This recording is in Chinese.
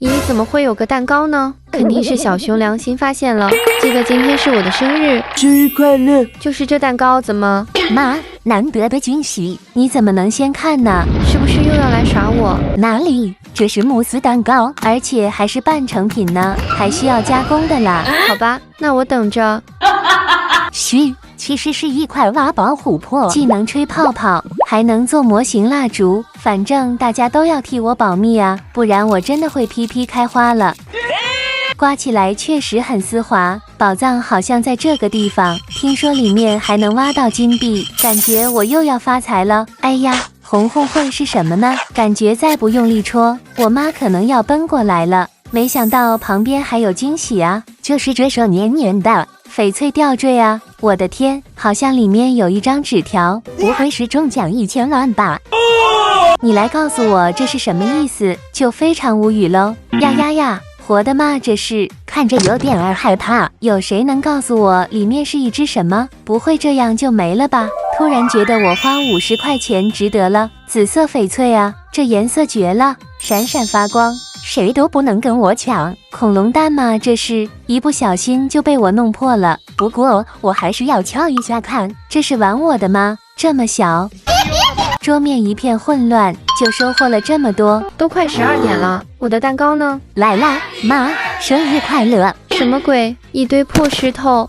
咦，怎么会有个蛋糕呢？肯定是小熊良心发现了。记得今天是我的生日，生日快乐！就是这蛋糕怎么？妈，难得的惊喜，你怎么能先看呢？是不是又要来耍我？哪里？这是慕斯蛋糕，而且还是半成品呢，还需要加工的啦。好吧，那我等着。嘘，其实是一块挖宝琥珀，既能吹泡泡，还能做模型蜡烛。反正大家都要替我保密啊，不然我真的会噼噼开花了。刮起来确实很丝滑，宝藏好像在这个地方，听说里面还能挖到金币，感觉我又要发财了。哎呀，红红会是什么呢？感觉再不用力戳，我妈可能要奔过来了。没想到旁边还有惊喜啊，就是这首黏黏的翡翠吊坠啊！我的天，好像里面有一张纸条，不会是中奖1000万吧？你来告诉我这是什么意思，就非常无语喽！呀呀呀！活的吗？这是看着有点儿害怕。有谁能告诉我里面是一只什么？不会这样就没了吧？突然觉得我花50块钱值得了。紫色翡翠啊，这颜色绝了，闪闪发光，谁都不能跟我抢。恐龙蛋吗？这是一不小心就被我弄破了。不过我还是要敲一下看，这是玩我的吗？这么小。桌面一片混乱，就收获了这么多。都快12点了，我的蛋糕呢？来啦，妈，生日快乐！什么鬼？一堆破石头。